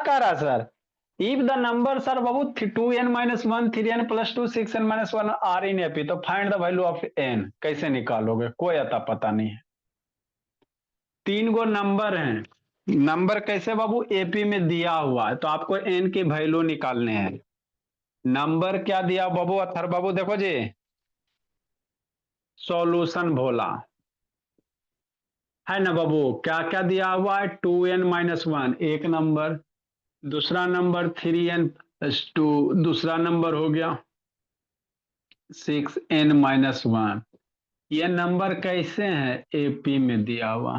कह रहा sir? If the number sir बाबू 2n-1, 3n + 2, 6n-1 are in AP, तो find the value of N कैसे निकालोगे? कोई अता पता नहीं है। 3 गो नंबर हैं, नंबर कैसे बाबू? एपी में दिया हुआ है, तो आपको एन की वैल्यू निकालने हैं। नंबर क्या दिया बाबू? अथर बाबू देखो जी, सॉल्यूशन भोला है ना बाबू। क्या क्या दिया हुआ है? 2n-1 एक नंबर, दूसरा नंबर 3n+2, दूसरा नंबर हो गया 6n-1। ये नंबर कैसे हैं? एपी में दिया हुआ,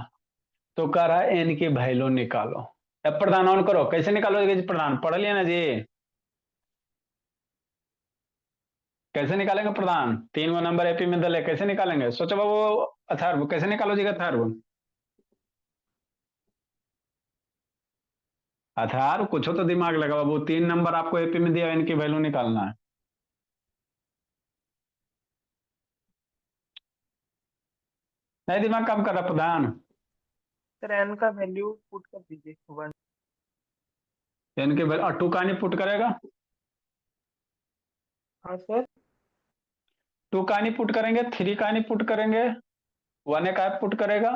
तो कह रहा है एन की वैल्यू निकालो। अब प्रधान ऑन करो, कैसे निकालोगे जी? प्रधान पढ़ लिया ना जी, कैसे निकालेंगे प्रधान? 3 गो नंबर एपी में दले, कैसे निकालेंगे? सोचो बाबू। अथर्व कैसे निकालो जी? अथर्व, अथर्व कुछ हो तो दिमाग लगा बाबू। 3 नंबर आपको एपी में दिया, इनकी वैल्यू निकालना है। नहीं दिमाग काम कर रहा प्रधान? सर एन का वैल्यू पुट कर दीजिए 1। इनके वैल्यू 2 का नहीं पुट करेगा? हाँ सर। 2 का नहीं पुट करेंगे, 3 का नहीं पुट करेंगे, 1 का पुट करेगा।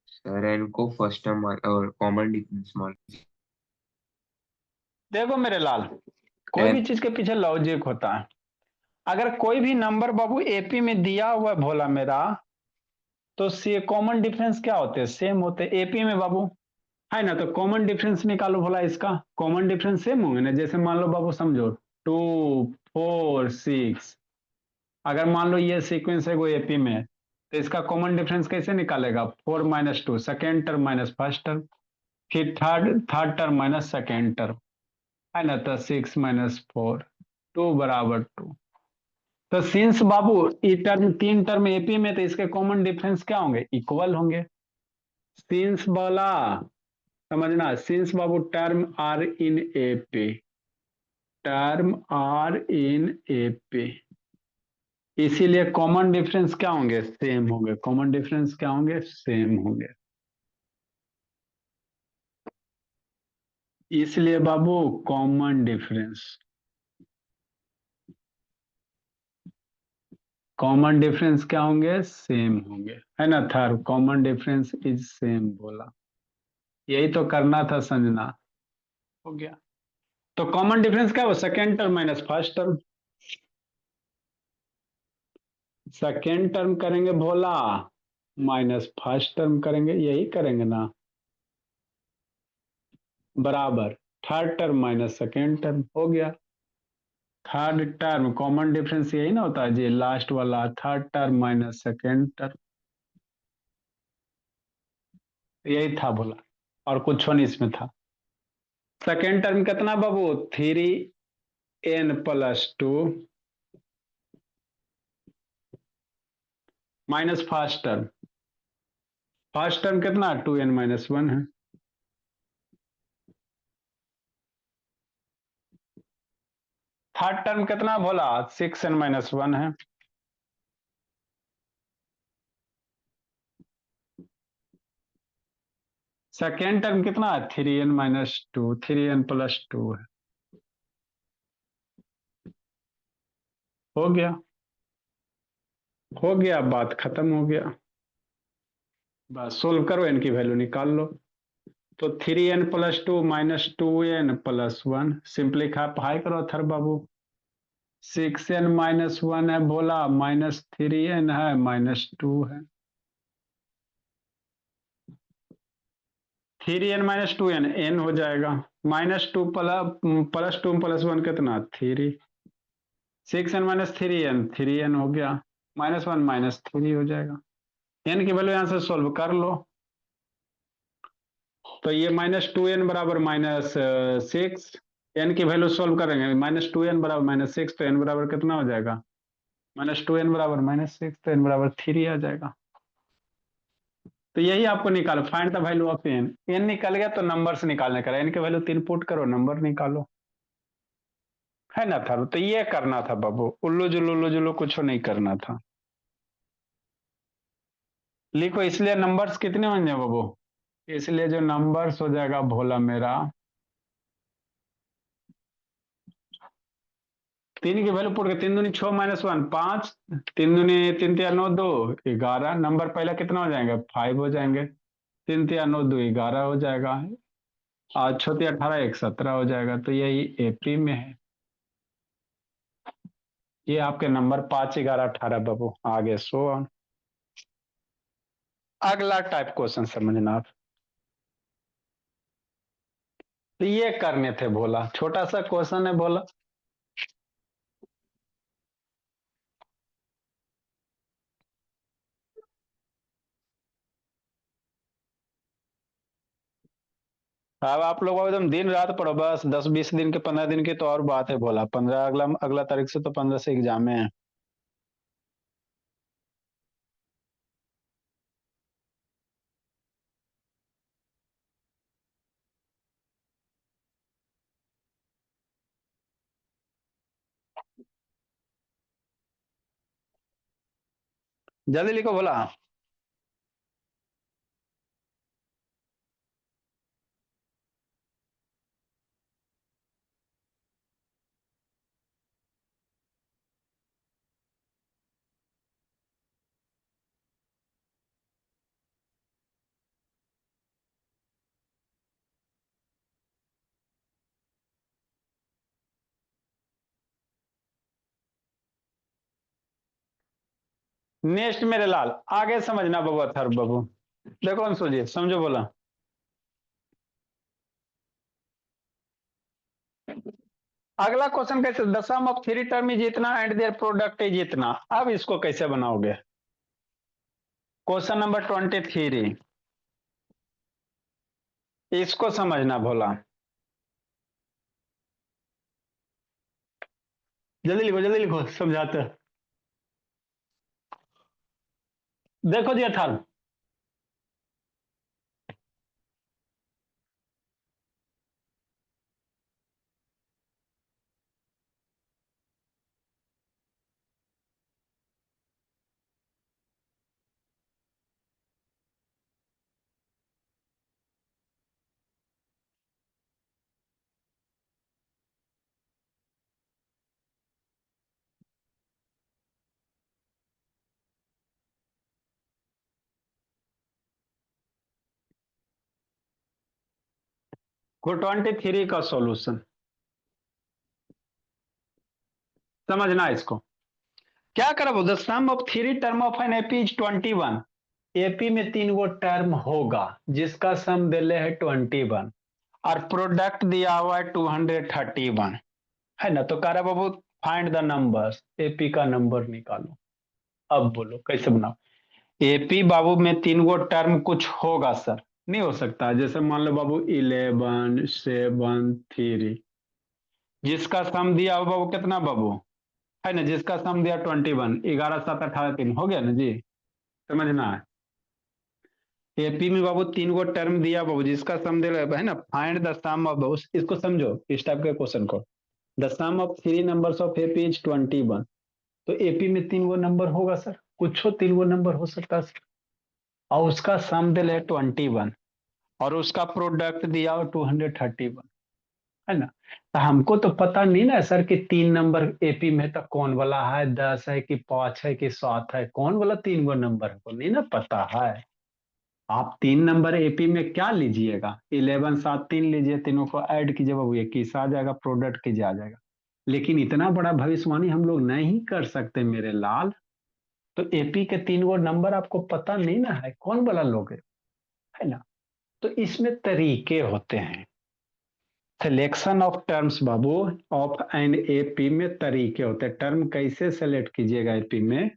सर एन को फर्स्ट टर्म और कॉमन डिफरेंस मान। देखो मेरे लाल, कोई भी चीज के पीछे लॉजिक होता है। अगर कोई भी नंबर बाबू एपी में दिया हुआ है भोला मेरा, तो सी कॉमन डिफरेंस क्या होते हैं? सेम होते हैं एपी में बाबू, है ना? तो कॉमन डिफरेंस निकालो भोला। इसका कॉमन डिफरेंस सेम होंगे ना। जैसे मान लो बाबू, समझो 2, 4, 6, अगर मान लो ये सीक्वेंस है वो एपी में, तो इसका कॉमन डिफरेंस कैसे निकालेगा? 4-2, second term minus first term, फिर third third term minus second term, है ना? तो 6-4, 2 बराबर 2। तो सिंस बाबू ई टर्म 3 टर्म एपी में, तो इसके कॉमन डिफरेंस क्या होंगे? इक्वल होंगे। सिंस बोला, समझना, सिंस बाबू term are in AP, term are in AP, इसीलिए कॉमन डिफरेंस क्या होंगे? सेम होंगे। कॉमन डिफरेंस क्या होंगे? सेम होंगे। इसलिए बाबू कॉमन डिफरेंस, कॉमन डिफरेंस क्या होंगे? सेम होंगे, है ना? Third common difference is same बोला, यही तो करना था संजना। हो गया। तो कॉमन डिफरेंस क्या हो? Second term minus first term. Second term करेंगे भोला, माइनस फर्स्ट टर्म करेंगे, यही करेंगे ना, बराबर third term minus second term. हो गया। थर्ड टर्म कॉमन डिफरेंस यही ना होता है जी, लास्ट वाला third term minus second term, यही था बोला, और कुछ नहीं इसमें था। सेकेंड टर्म कितना बाबू? 3n+2 minus first term, first term कितना? 2n-1 है। थर्ड टर्म कितना बोला? 6n-1 है। सेकेंड टर्म कितना है? 3n-2, 3n+2 है। हो गया, हो गया, बात खत्म हो गया। बस सोल्व करो, इनकी वैल्यू निकाल लो। तो 3n+2 -2n+1, सिंप्लीफाई करो थर बाबू। 6n-1 है बोला, -3n है, -2 है। 3n-2n n हो जाएगा, -2 प्लस 2 + 1 कितना? 3। 6n-3n 3n हो गया, -1 -3 हो जाएगा। n की वैल्यू यहां से सोल्व कर लो, तो ये -2n बराबर -6, n की वैल्यू सोल्व करेंगे, -2n बराबर -6, तो n बराबर कितना हो जाएगा? -2n बराबर -6, तो n बराबर 3 आ जाएगा। तो यही आपको निकालो, find the value of n। n निकल गया तो नंबर से निकालने का, n की वैल्यू 3 पुट करो, नंबर निकालो, है ना था? तो ये करना था बाबू, उल्लू जुल्लू कुछ नहीं करना था। लिखो, इसलिए नंबर्स कितने होंगे बाबू? इसलिए जो नंबर्स हो जाएगा भोला मेरा, 3 की वैल्यू पुट के, 3 दूनी 6 - 1 5, 3 दूनी 3 × 3 = 9 2 11 नंबर पहला कितना हो जाएंगे 5 हो जाएंगे, 3 × 3 = 9 2 11 हो जाएगा, और छोटी 18 1 17 हो जाएगा। तो यही एपी में है। ये आपके नंबर 5 11 18 बाबू, आगे सो ऑन। अगला टाइप क्वेश्चन समझना आप। तो ये करने थे भोला, छोटा सा क्वेश्चन है भोला। अब आप लोग एकदम दिन रात पढ़ो बस, 10 20 दिन के 15 दिन की तो और बात है भोला, 15 अगला अगला तारीख से तो 15 से एग्जाम है। जल्दी लिखो भोला। नेक्स्ट मेरे लाल, आगे समझना बाबू थर बाबू। देखो अंशु जी समझो बोला। अगला क्वेश्चन कैसे, the sum of 3 term is इतना एंड देयर प्रोडक्ट इज इतना। अब इसको कैसे बनाओगे? क्वेश्चन नंबर 23, इसको समझना भोला। जल्दी लिखो समझाते हैं। देखो जी अथर, को 23 का सॉल्यूशन समझना इसको। क्या करो, the sum of 3 term of an AP is 21। AP में 3 गो टर्म होगा जिसका सम दिले है 21, और प्रोडक्ट दिया हुआ है 231, है ना। तो कह रहा बाबू फाइंड द नंबर्स, एपी का नंबर निकालो। अब बोलो कैसे बनाओ। एपी बाबू में 3 गो टर्म कुछ होगा सर, नहीं हो सकता। जैसे मान लो बाबू 11 7 3, जिसका सम दिया हुआ बाबू कितना बाबू, है ना, जिसका सम दिया 21, 11 7 18 3 हो गया ना जी। समझना है, एपी में बाबू 3 गो टर्म दिया बाबू जिसका सम दे है ना, फाइंड द सम ऑफ, इसको समझो इस टाइप के क्वेश्चन को। The sum of 3 numbers of AP is 21। तो एपी में 3 गो नंबर होगा सर, कुछ हो 3 गो नंबर हो सकता है सर, और उसका सम दिल है 21, और उसका प्रोडक्ट दिया हो 231, है ना। तो हमको तो पता नहीं ना सर कि 3 नंबर एपी में तो कौन वाला है, 10 है कि 5 है कि 7 है, कौन वाला 3 गो नंबर हमको नहीं ना पता है। आप 3 नंबर एपी में क्या लीजिएगा, 11 7 3 लीजिए, तीनों को ऐड कीजिए बाबू 21 आ जाएगा, प्रोडक्ट कीजिए आ जाएगा। लेकिन इतना बड़ा भविष्यवाणी हम लोग नहीं कर सकते मेरे लाल। तो एपी के 3 गो नंबर आपको पता नहीं ना है, कौन वाला लोगे, है ना। तो इसमें तरीके होते हैं, selection of terms Babu of an AP में तरीके होते हैं। टर्म कैसे सेलेक्ट कीजिएगा एपी में,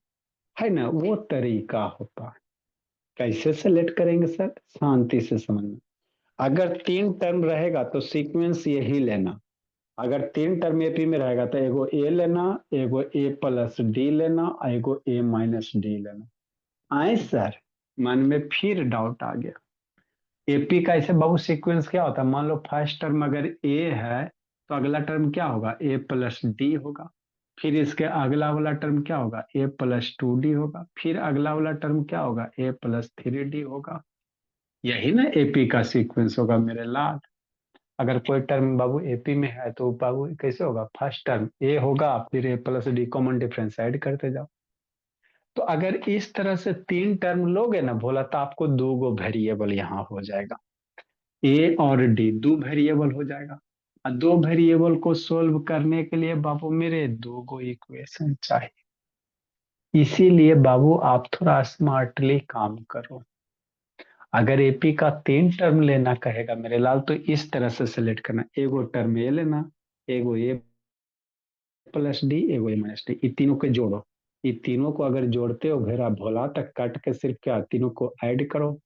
है ना, वो तरीका होता है। कैसे सेलेक्ट करेंगे सर, शांति से समझना। अगर 3 टर्म रहेगा तो सीक्वेंस यही लेना। अगर 3 टर्म एपी में रहेगा तो एगो ए लेना, एगो ए प्लस डी लेना, एगो ए माइनस डी लेना। आए सर, मन में फिर डाउट आ गया। एपी का ऐसे बाबू सीक्वेंस क्या होता है, मान लो फर्स्ट टर्म अगर ए है तो अगला टर्म क्या होगा, ए प्लस डी होगा। फिर इसके अगला वाला टर्म क्या होगा, ए प्लस 2 डी होगा। फिर अगला वाला टर्म क्या होगा, ए प्लस 3 डी होगा। यही ना एपी का सीक्वेंस होगा मेरे लाल। अगर कोई टर्म बाबू एपी में है तो बाबू कैसे होगा, फर्स्ट टर्म ए होगा, फिर a plus d common difference add करते जाओ। तो अगर इस तरह से तीन टर्म लोगे ना भोला, तो आपको दो गो वेरिएबल यहाँ हो जाएगा, ए और डी दो वेरिएबल हो जाएगा। और दो वेरिएबल को सोल्व करने के लिए बाबू मेरे दो गो इक्वेशन चाहिए। इसीलिए बाबू आप थोड़ा स्मार्टली काम करो। अगर एपी का तीन टर्म लेना कहेगा मेरे लाल, तो इस तरह से सेलेक्ट करना, एगो टर्म ए लेना, एगो ए प्लस डी, एगो ए माइनस डी, ये तीनों को जोड़ो। ये तीनों को अगर जोड़ते हो फिर आप भोला तक कट के सिर्फ क्या तीनों को ऐड करो।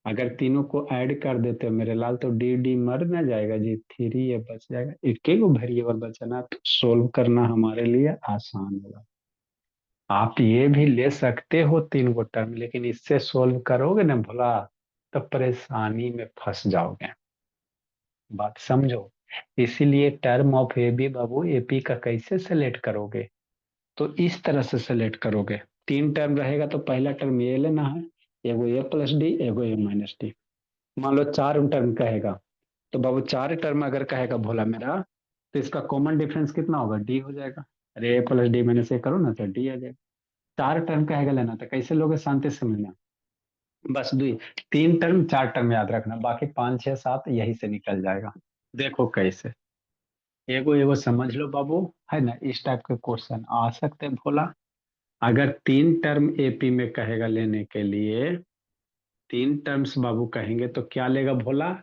अगर तीनों को ऐड कर देते हो मेरे लाल, तो डी डी मर ना जाएगा जी, थ्री ये बच जाएगा, एक ही वेरिएबल बचना, तो सोल्व करना हमारे लिए आसान होगा। आप ये भी ले सकते हो तीन गो टर्म, लेकिन इससे सोल्व करोगे ना भोला, तो परेशानी में फंस जाओगे। बात समझो। इसीलिए टर्म ऑफ ए बी बाबू एपी का कैसे सेलेक्ट करोगे, तो इस तरह से सेलेक्ट करोगे। तीन टर्म रहेगा तो पहला टर्म ए लेना है, एगो ए प्लस डी, एगो ए माइनस डी। मान लो चार टर्म कहेगा, तो बाबू चार टर्म अगर कहेगा भोला मेरा, तो इसका कॉमन डिफरेंस कितना होगा, डी हो जाएगा। अरे ए प्लस डी माइनस ए करो ना तो डी आ जाएगा। चार टर्म कहेगा लेना, तो कैसे लोगे शांति से समझना। बस दुई, तीन टर्म चार टर्म याद रखना, बाकी पाँच छह सात यही से निकल जाएगा। देखो कैसे, एगो एगो समझ लो बाबू, है ना, इस टाइप के क्वेश्चन आ सकते हैं भोला। अगर तीन टर्म एपी में कहेगा लेने के लिए, तीन टर्म्स बाबू कहेंगे तो क्या लेगा भोला,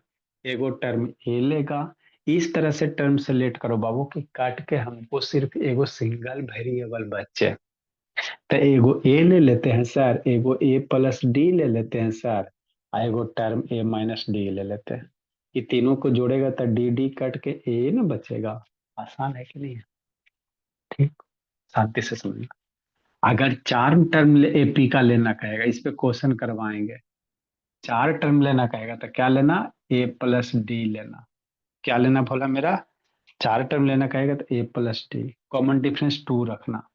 एगो टर्म ए लेगा। इस तरह से टर्म सेलेक्ट करो बाबू कि काट के हमको सिर्फ एगो सिंगल वेरिएबल बचे। तो एगो ए ले लेते हैं सर, एगो ए प्लस डी ले लेते हैं सर, और एगो टर्म ए माइनस डी ले लेते हैं। ये तीनों को जोड़ेगा तो डी डी कट के ए ना बचेगा। आसान है कि नहीं है? ठीक, शांति से समझना। अगर चार टर्म एपी का लेना कहेगा, इस पे क्वेश्चन करवाएंगे। चार टर्म लेना कहेगा तो क्या लेना, ए प्लस डी लेना। क्या लेना बोला मेरा, चार टर्म लेना कहेगा तो a plus d, common difference two रखना।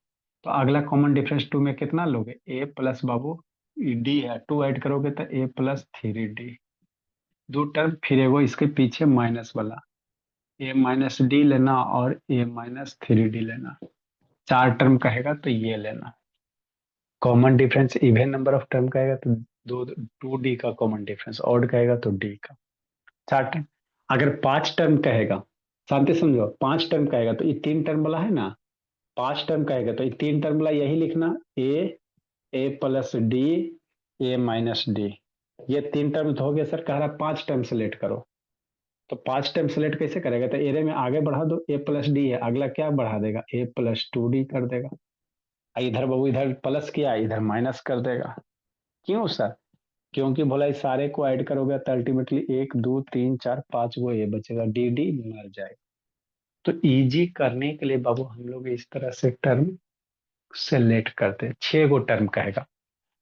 तो अगला कॉमन डिफरेंस टू में कितना लोगे, ए प्लस बाबू डी है, टू ऐड करोगे तो ए प्लस थ्री डी। दो टर्म फिर एगो इसके पीछे माइनस वाला, ए माइनस डी लेना और ए माइनस थ्री डी लेना। चार टर्म कहेगा तो ये लेना। Common difference even number of term कहेगा तो दो, टू डी का कॉमन डिफरेंस, ऑड कहेगा तो डी का। चार टर्म। अगर पांच टर्म कहेगा, शांति समझो, पांच टर्म कहेगा तो ये तीन टर्म वाला है ना, पांच टर्म कहेगा तो ये तीन टर्म वाला यही लिखना, ए plus d, a minus D. ये तीन टर्म तो हो गया सर, कह रहा पांच टर्म सेलेक्ट करो। तो पांच टर्म सेलेक्ट कैसे करेगा, तो एरे में आगे बढ़ा दो, ए प्लस डी है, अगला क्या बढ़ा देगा, ए प्लस टू डी कर देगा। इधर बाबू इधर प्लस किया, इधर माइनस कर देगा। क्यों सर, क्योंकि बोला इस सारे को ऐड करोगे तो अल्टीमेटली एक दो तीन चार पांच गो ये बचेगा, डी डी मर जाएगा। तो इजी करने के लिए बाबू हम लोग इस तरह से टर्म सेलेक्ट करते हैं। छह गो टर्म कहेगा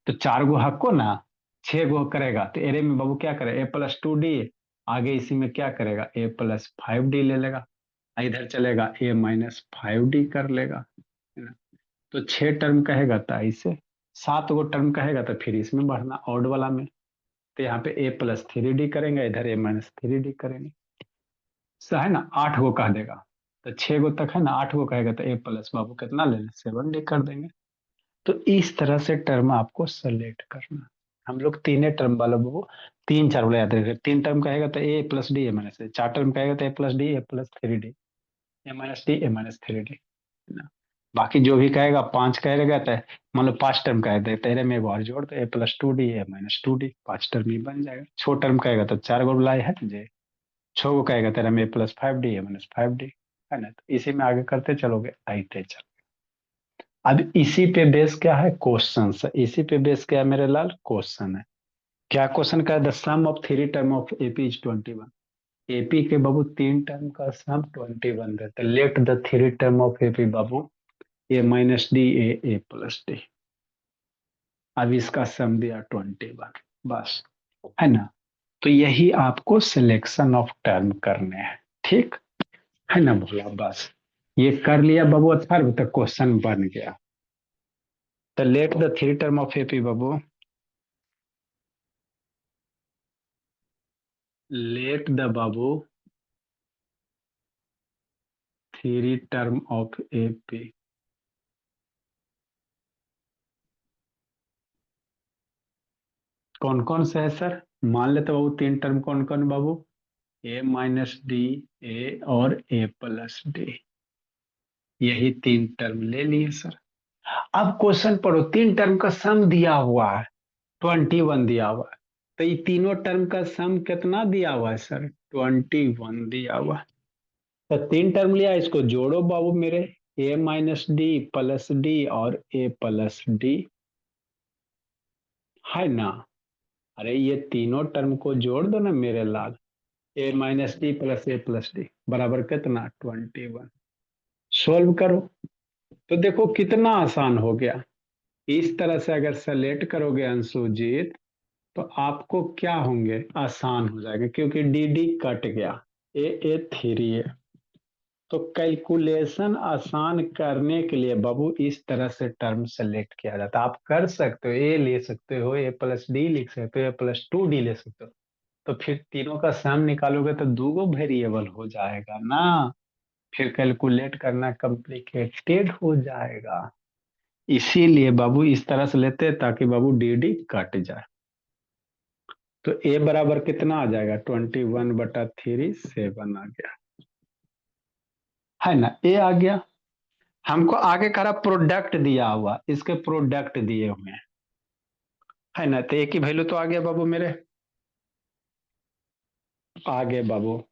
तो चार गो हक्को ना, छह गो करेगा तो एरे में बाबू क्या करे, ए प्लस टू डी, आगे इसी में क्या करेगा, ए प्लस फाइव डी ले लेगा, इधर चलेगा ए माइनस फाइव डी कर लेगा, है ना। तो छह टर्म कहेगा तो ऐसे, सात गो टर्म कहेगा तो फिर इसमें बढ़ना ऑड वाला में, तो यहाँ पे ए प्लस थ्री डी करेंगे, इधर ए माइनस थ्री डी करेंगे। है ना, आठ गो कह देगा तो छह गो तक है ना, आठ गो कहेगा तो ए प्लस बाबू कितना ले लें, सेवन डी कर देंगे। तो इस तरह से टर्म आपको सेलेक्ट करना। हम लोग तीन टर्म वाला बाबू तीन चार वाले याद रखेंगे। तीन टर्म कहेगा तो a plus d a minus, चार टर्म कहेगा तो a plus d A plus three d, a minus D a minus three d, है ना। बाकी जो भी कहेगा, पांच कहेगा तो मान लो पांच टर्म कहे तो तेरे में एक और जोड़ दो, a plus two d a minus two d, पांच टर्म ही बन जाएगा। छो टर्म कहेगा तो चार गो लाए है तुझे, छो को कहेगा तेरा में plus five D a minus five D, है ना। तो इसी में आगे करते चलोगे, आते चल। अब इसी पे बेस क्या है, क्वेश्चन है। इसी पे बेस क्या है मेरे लाल, क्वेश्चन है। क्या क्वेश्चन का है, the sum of three term of AP is 21। AP के बाबू तीन टर्म का सम 21 रहता है। Let the three term of AP बाबू A minus D, A plus D. अब इसका सम दिया 21, बस, है ना। तो यही आपको सिलेक्शन ऑफ टर्म करने हैं, ठीक है ना भोला। बस ये कर लिया बाबू, अच्छा तक क्वेश्चन बन गया। तो late the three term of AP Babu let the Babu three term of AP. कौन कौन से है सर? मान लेते बाबू तीन टर्म कौन कौन बाबू? ए माइनस डी, ए और ए प्लस डी, यही तीन टर्म ले लिए सर। अब क्वेश्चन पढ़ो, तीन टर्म का सम दिया हुआ है 21 दिया हुआ है, तो ये तीनों टर्म का सम कितना दिया हुआ है सर? 21 दिया हुआ है। तो तीन टर्म लिया, इसको जोड़ो बाबू मेरे, ए माइनस डी प्लस डी और ए प्लस डी, है ना? अरे ये तीनों टर्म को जोड़ दो ना मेरे लाल, ए माइनस डी प्लस ए प्लस डी बराबर कितना? 21। सोल्व करो तो देखो कितना आसान हो गया। इस तरह से अगर सेलेक्ट करोगे अंशुजीत, तो आपको क्या होंगे? आसान हो जाएगा, क्योंकि डी डी कट गया, ए ए थ्री है। तो कैलकुलेशन आसान करने के लिए बाबू इस तरह से टर्म सेलेक्ट किया जाता है। आप कर सकते हो, ए ले सकते हो, ए प्लस डी लिख सकते हो, ए प्लस टू डी ले सकते हो, तो फिर तीनों का सम निकालोगे तो दो वेरिएबल हो जाएगा ना, फिर कैलकुलेट करना कॉम्प्लिकेटेड हो जाएगा। इसीलिए बाबू इस तरह से लेते हैं ताकि बाबू डी डी कट जाए। तो ए बराबर कितना आ जाएगा? 21/3 7 आ गया, है ना? ए आ गया। हमको आगे करा प्रोडक्ट दिया हुआ, इसके प्रोडक्ट दिए हुए हैं, है ना? तो ए की वैल्यू तो आ गया बाबू मेरे, आगे बाबू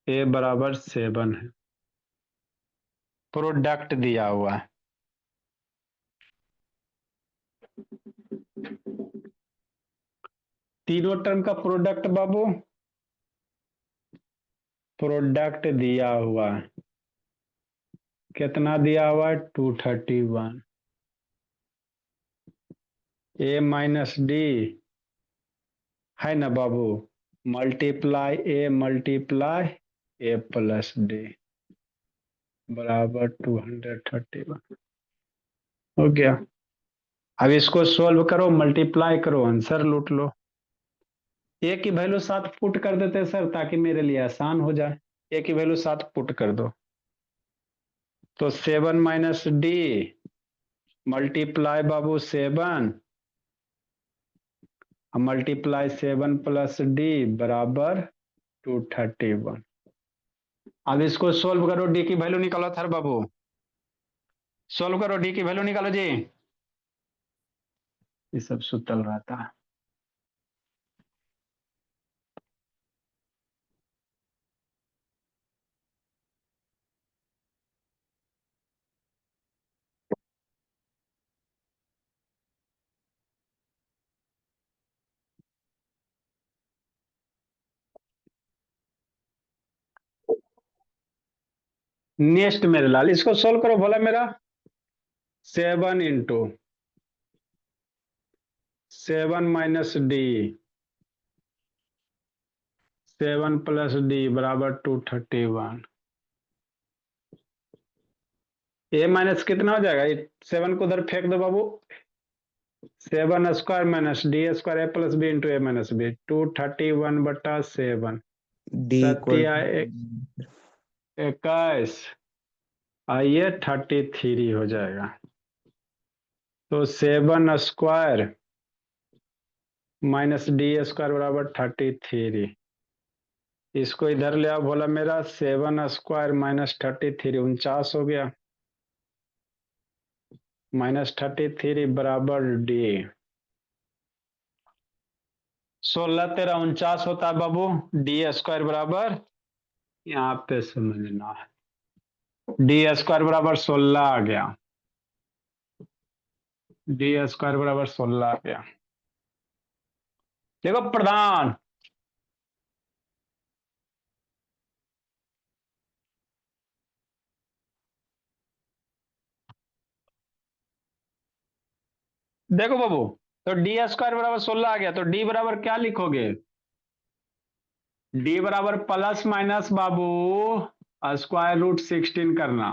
ए बराबर 7 है, प्रोडक्ट दिया हुआ है। तीनों टर्म का प्रोडक्ट बाबू, प्रोडक्ट दिया हुआ है, कितना दिया हुआ है? 231। ए माइनस डी, है ना बाबू, multiply A multiply A plus D बराबर 231 हो गया। अब इसको सोल्व करो, मल्टीप्लाई करो, आंसर लूट लो। ए की वैल्यू 7 पुट कर देते हैं सर, ताकि मेरे लिए आसान हो जाए। ए की वैल्यू 7 पुट कर दो, तो 7 माइनस डी मल्टीप्लाई बाबू 7, मल्टीप्लाई 7 प्लस डी बराबर 231। अब इसको सोल्व करो, डी की वैल्यू निकालो थर बाबू, सोल्व करो, डी की वैल्यू निकालो जी। ये सब सुतल रहता है। नेक्स्ट मेरे लाल, इसको सोल्व करो, बोला मेरा 7 × 7 - डी 7 प्लस डी बराबर 231। ए माइनस कितना हो जाएगा? 7 को उधर फेंक दो बाबू, 7² minus d square a plus b into a minus b, 231/7 d equal सत्या 21, आइए 33 हो जाएगा। तो 7² माइनस डी स्क्वायर बराबर 33। इसको इधर ले आओ, बोला मेरा 7² माइनस 33 49 हो गया, -33 बराबर डी। 16 × 3 = 49 होता है बाबू, डी स्क्वायर बराबर, यहाँ पे समझना है, डी स्क्वायर बराबर 16 आ गया, डी स्क्वायर बराबर 16 आ गया। देखो प्रधान, देखो बाबू तो डी स्क्वायर बराबर 16 आ गया, तो डी बराबर क्या लिखोगे? डी बराबर प्लस माइनस बाबू √16 करना।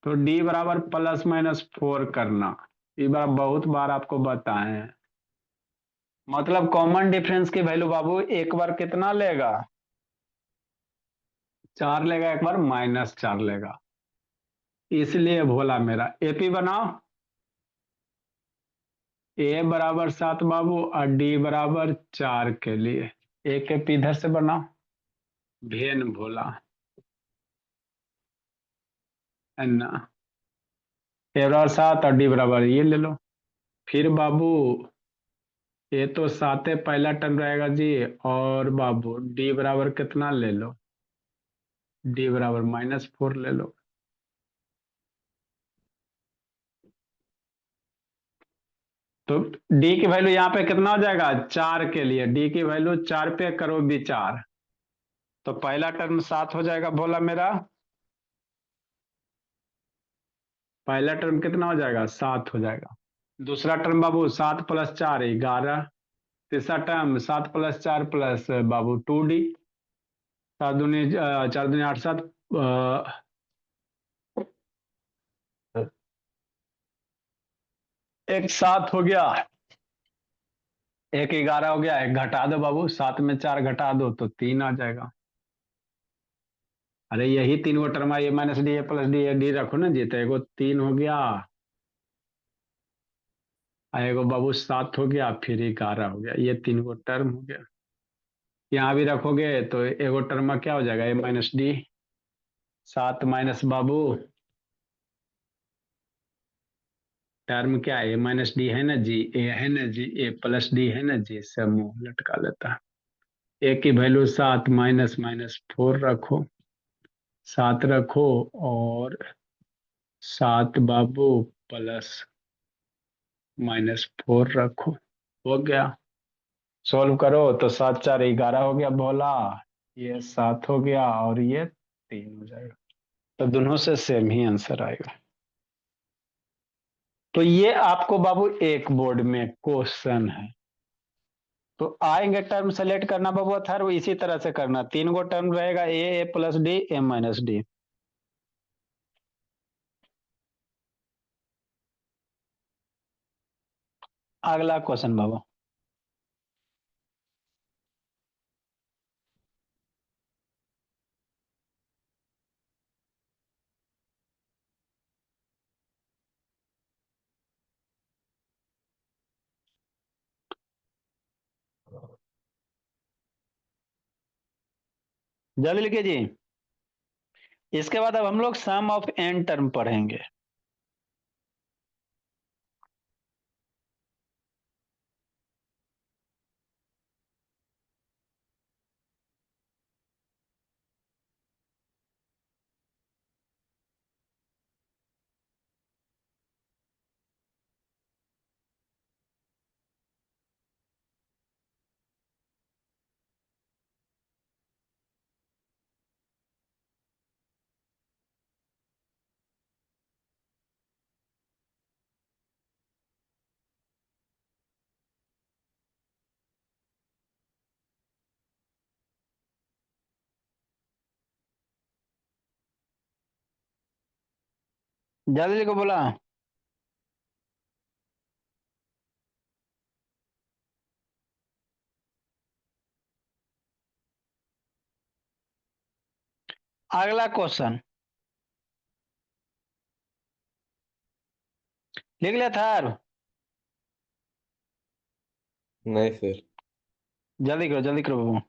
तो डी बराबर +-4 करना। ये बार बहुत बार आपको बताए हैं। मतलब कॉमन डिफरेंस की वैल्यू बाबू एक बार कितना लेगा? 4 लेगा, एक बार -4 लेगा। इसलिए बोला मेरा एपी बनाओ। ए बराबर 7 बाबू और डी बराबर 4 के लिए एक एपी इधर से बनाओ। भेन भोला अन्ना। ए बराबर 7 और डी बराबर ये ले लो। फिर बाबू ये तो 7 पहला टर्म रहेगा जी। और बाबू डी बराबर कितना ले लो? डी बराबर -4 ले लो। तो डी की वैल्यू यहाँ पे कितना हो जाएगा? 4 के लिए डी की वैल्यू 4 पे करो विचार। तो पहला टर्म 7 हो जाएगा बोला मेरा। पहला टर्म कितना हो जाएगा? 7 हो जाएगा। दूसरा टर्म बाबू 7 + 4 11। तीसरा टर्म 7 + 4 प्लस बाबू 2D। 4 दूनी 8 7। एक 7 हो गया, एक 11 हो गया, एक घटा दो बाबू, 7 में 4 घटा दो तो 3 आ जाएगा। अरे यही 3 गो term a -d a + d a d रखो ना जी, तो एगो 3 हो गया, एगो बाबू 7 हो गया, फिर 11 हो गया। ये 3 गो टर्म हो गया। यहाँ भी रखोगे तो एगो टर्म में क्या हो जाएगा? ए -डी। 7 माइनस बाबू टर्म क्या है? ए -डी है ना जी, ए है ना जी, ए + डी है ना जी, सब मुंह लटका लेता है। ए की वैल्यू 7 -4 रखो, 7 रखो, और 7 बाबू +-4 रखो। हो गया। सॉल्व करो तो 7 4 11 हो गया बोला। ये 7 हो गया और ये 3 हो जाएगा। तो दोनों से सेम ही आंसर आएगा। तो ये आपको बाबू एक बोर्ड में क्वेश्चन है। तो आएंगे टर्म सेलेक्ट करना बाबू अथर्व, इसी तरह से करना। 3 गो टर्म रहेगा, ए + डी, ए -डी। अगला क्वेश्चन बाबू। जल्दी लिखिए जी। इसके बाद अब हम लोग सम ऑफ एन टर्म पढ़ेंगे। जल्दी लिखो बोला। अगला क्वेश्चन लिख लिया था। नहीं सर। जल्दी करो बाबू।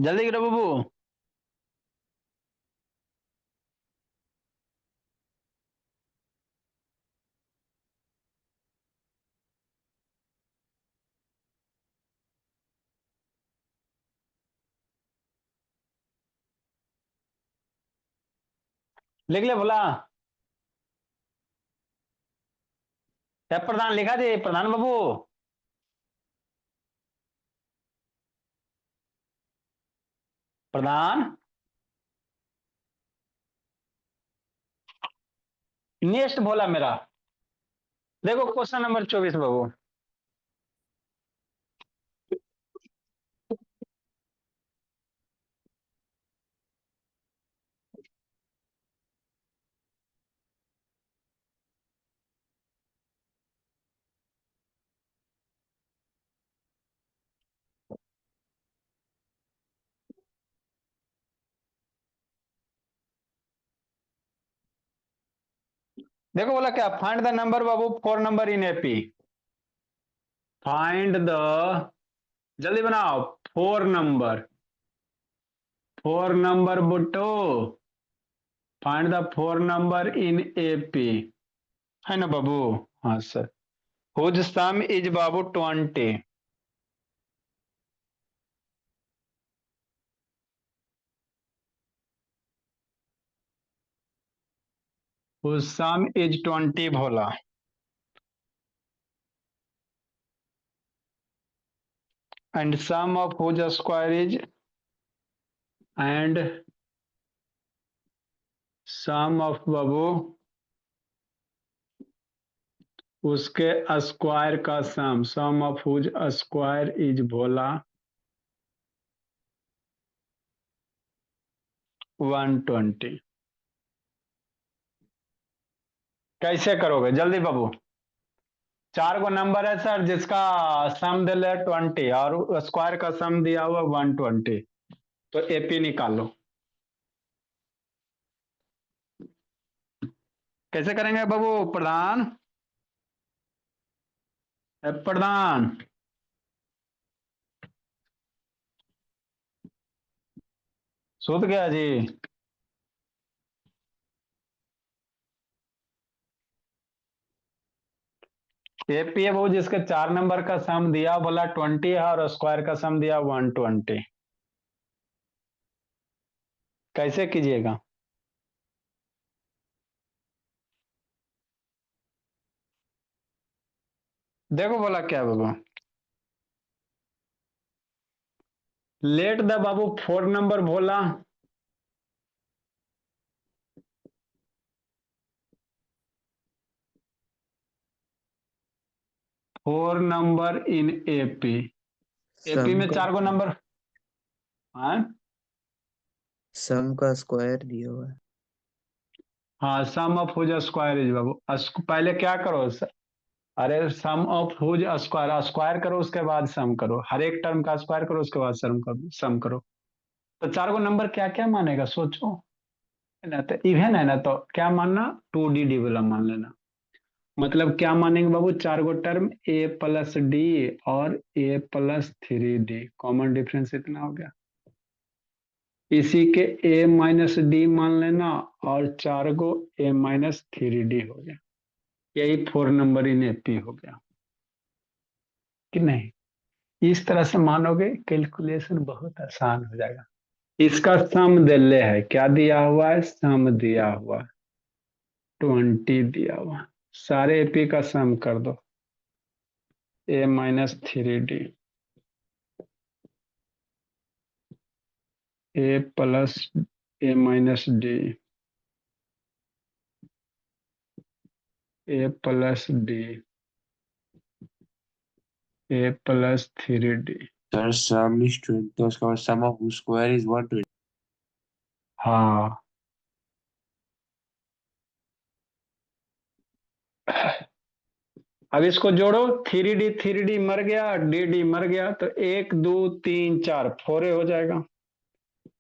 जल्दी करो बाबू। लिख ले बोला। क्या प्रधान लिखा जी, प्रधान बाबू। प्रधान। नेक्स्ट बोला मेरा। देखो क्वेश्चन नंबर 24 बाबू। देखो बोला क्या, फाइंड द नंबर बाबू 4 number in AP. Find the, जल्दी बनाओ, 4 नंबर बुट्टो। Find the 4 number in AP, है ना बाबू। हाँ सर। हुज सम इज बाबू 20। Whose sum is 20 Bhola. And sum of whose square is, and sum of बाबू उसके स्क्वायर का sum of whose square is Bhola 120। कैसे करोगे जल्दी बाबू। 4 गो नंबर है सर जिसका सम दिल है 20 और स्क्वायर का सम दिया हुआ 120, तो एपी निकालो। कैसे करेंगे बाबू प्रधान। प्रधान। सूत गया जी। एपी है बाबू जिसके 4 नंबर का सम दिया बोला 20 है और स्क्वायर का सम दिया 120। कैसे कीजिएगा। देखो बोला क्या बाबू, लेट द बाबू 4 नंबर बोला, 4 नंबर इन एपी। एपी सम में का 4 गो नंबर। हाँ सम का स्क्वायर दिया हुआ है। हाँ, सम ऑफ हुज स्क्वायर इज बाबू, पहले क्या करो सर? अरे सम ऑफ हुज स्क्वायर, स्क्वायर करो उसके बाद सम करो, हर एक टर्म का स्क्वायर करो उसके बाद सम करो। तो 4 गो नंबर क्या क्या मानेगा सोचो, है ना। तो इवन है ना, तो क्या मानना, 2D वाला मान लेना। मतलब क्या मानेंगे बाबू, 4 गो टर्म ए प्लस डी और ए प्लस 3D, कॉमन डिफरेंस इतना हो गया। इसी के ए माइनस डी मान लेना और 4 गो ए माइनस 3D हो गया। यही 4 नंबर इन एपी हो गया कि नहीं। इस तरह से मानोगे कैलकुलेशन बहुत आसान हो जाएगा। इसका सम दिले है, क्या दिया हुआ है, सम दिया हुआ है 20 दिया हुआ है। सारे एपी का सम कर दो, ए minus 3D, A plus A minus D, A plus d, A plus 3D। Sir, sum is 20. तो उसका बाद sum of whose square is 120. हाँ, अब इसको जोड़ो, 3D मर गया, डी मर गया, तो 1 2 3 4 4 हो जाएगा।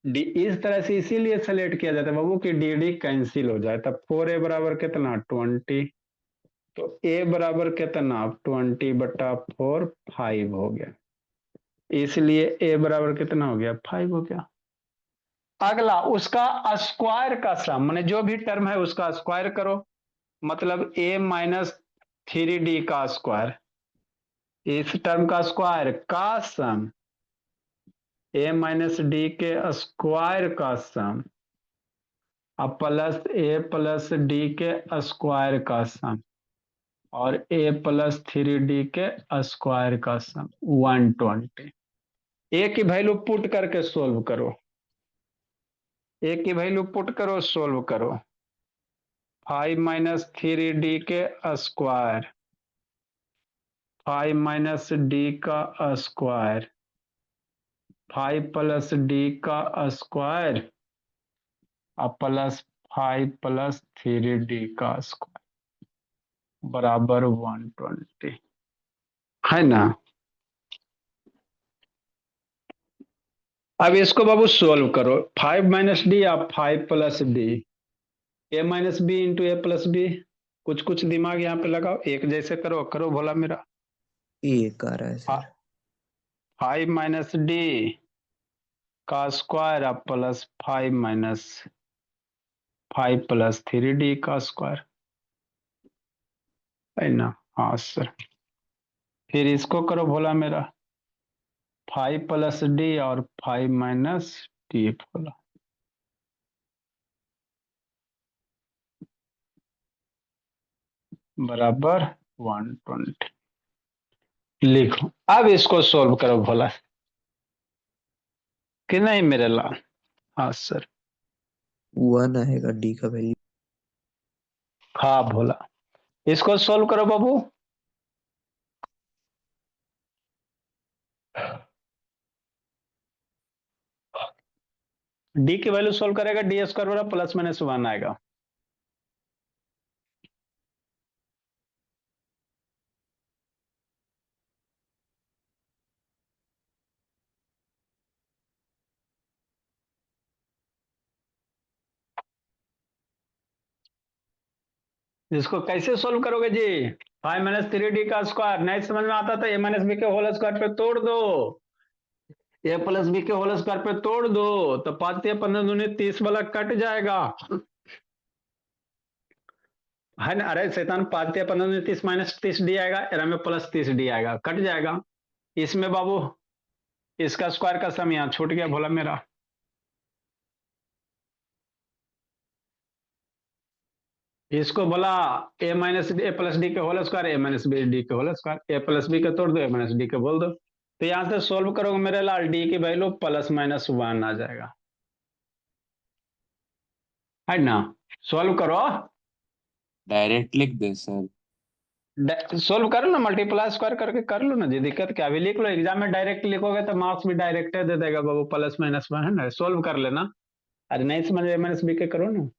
डी इस तरह से इसीलिए सेलेक्ट किया जाता है बाबू कि डी कैंसिल हो जाए। तब 4a बराबर कितना 20, तो a बराबर कितना 20/4 5 हो गया। इसलिए a बराबर कितना हो गया 5 हो गया। अगला उसका स्क्वायर का सम, माने जो भी टर्म है उसका स्क्वायर करो, मतलब a माइनस 3D का स्क्वायर, इस टर्म का स्क्वायर का सम, a माइनस डी के स्क्वायर का सम, अब प्लस ए प्लस डी के स्क्वायर का सम और ए प्लस 3d के स्क्वायर का सम 120। ए की वैल्यू पुट करके सोल्व करो, ए की वैल्यू पुट करो, सोल्व करो। 5 माइनस 3d के स्क्वायर, 5 माइनस डी का स्क्वायर, 5 प्लस डी का स्क्वायर और प्लस 5 प्लस 3d का स्क्वायर बराबर 120 है ना। अब इसको बाबू सोल्व करो। 5 माइनस डी या 5 plus d, a minus B into A plus B. कुछ कुछ दिमाग यहाँ पे लगाओ, एक जैसे करो करो भोला मेरा। एक आ रहा है सर। 5 माइनस डी का स्क्वायर अब प्लस 5 माइनस 5 प्लस 3d का स्क्वायर है ना। हाँ सर, फिर इसको करो भोला मेरा। 5 प्लस डी और 5 माइनस डी भोला बराबर 120 लिखो। अब इसको सोल्व करो भोला, कि नहीं मेरे लाल। हाँ सर, 1 आएगा डी का वैल्यू। हाँ भोला, इसको सोल्व करो बाबू। डी की वैल्यू सोल्व करेगा, डी स्क्वायर बराबर प्लस माइनस 1 आएगा। इसको कैसे सोल्व करोगे जी? 5 माइनस 3d का स्क्वायर नहीं समझ में आता तो ए माइनस बी के होल स्क्वायर पे तोड़ दो, ए प्लस बी के होल स्क्वायर पे तोड़ दो तो 5 या 15 दूनी 30 वाला कट जाएगा है ना। अरे शैतान, 5 या 15 दूनी 30 माइनस 30d आएगा, एरा में प्लस 30d आएगा, कट जाएगा। इसमें बाबू इसका स्क्वायर का सम यहाँ छूट गया भोला मेरा। इसको बोला ए माइनस ए प्लस डी के होल स्क्वायर, ए माइनस बी डी के whole square, a plus B के तोड़ दो, ए माइनस डी के बोल दो। तो यहां से सोल्व करोगे मेरे लाल, डी की वैल्यू प्लस माइनस 1 आ जाएगा, है ना। सोल्व करो, डायरेक्ट लिख दे सर। सोल्व कर लो ना, मल्टीप्लाई स्क्वायर करके कर लो ना जी, दिक्कत क्या। अभी लिख लो, एग्जाम में डायरेक्ट लिखोगे तो मार्क्स भी डायरेक्ट दे देगा बाबू, प्लस माइनस 1 है ना। सोल्व कर लेना, अरे नहीं समझ ए माइनस बी के करो ना।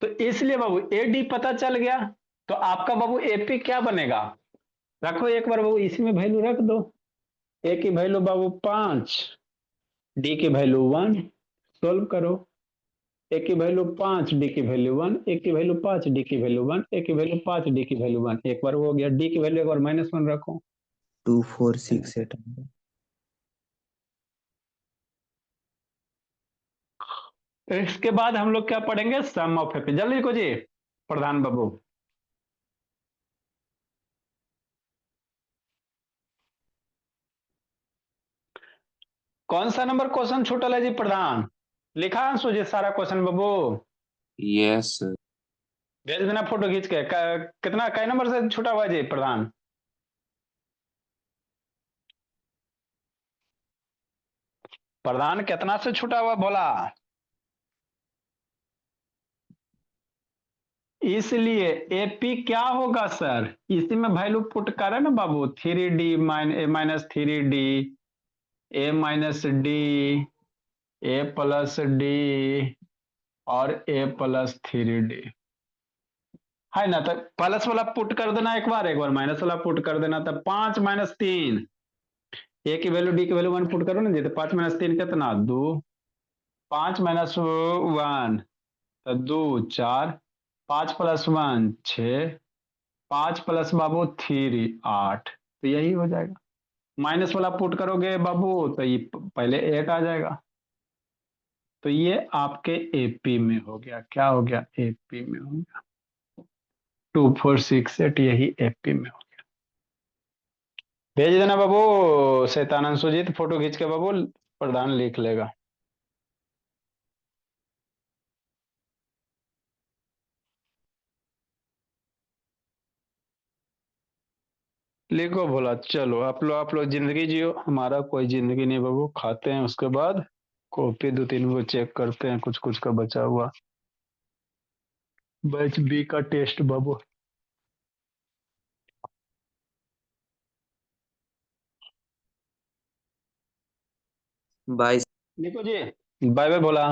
तो इसलिए बाबू ए डी पता चल गया, तो आपका बाबू एपी क्या बनेगा, रखो एक बार बाबू इसी में वैल्यू रख दो। ए की वैल्यू बाबू 5, डी की वैल्यू 1, सोल्व करो। ए की वैल्यू 5, डी की वैल्यू 1, ए की वैल्यू 5, डी की वैल्यू 1, ए की वैल्यू 5, डी की वैल्यू 1, एक बार वो हो गया। डी की वैल्यू एक बार -1 रखो। 2468 आएगा। इसके बाद हम लोग क्या पढ़ेंगे, सम ऑफ एपी। जल्दी को जी प्रधान बाबू। कौन सा नंबर क्वेश्चन छूटल है जी प्रधान? लिखा अंशु जी सारा क्वेश्चन बाबू? Yes sir. भेज देना फोटो खींच के। कितना कई नंबर से छूटा हुआ है जी प्रधान? प्रधान कितना से छूटा हुआ बोला? इसलिए एपी क्या होगा सर, इसी में वैल्यू पुट करे ना बाबू। 3d माइनस 3d, ए माइनस डी, ए प्लस डी और ए प्लस 3d है ना। तो प्लस वाला पुट कर देना एक बार, एक बार माइनस वाला पुट कर देना। तो 5 माइनस 3, ए की वैल्यू डी की वैल्यू 1 पुट करो ना जी, तो 5 माइनस 3 कितना 2, 5 माइनस 1 तो 2 4, 5 प्लस 1 6, 5 प्लस बाबू 3 8, तो यही हो जाएगा। माइनस वाला पुट करोगे बाबू तो ये पहले 1 आ जाएगा। तो ये आपके एपी में हो गया, क्या हो गया, एपी में हो गया 2468, यही एपी में हो गया। भेज देना बाबू शैतानंद सुजीत, फोटो खींच के बाबू प्रधान लिख लेगा। लिखो भोला, चलो आप लोग जिंदगी जियो, हमारा कोई जिंदगी नहीं बाबू। खाते हैं उसके बाद कॉपी दो तीन वो चेक करते हैं, कुछ कुछ का बचा हुआ। बैच बी का टेस्ट बाबू। बाईस। लिखो जी। बाय बाय भोला।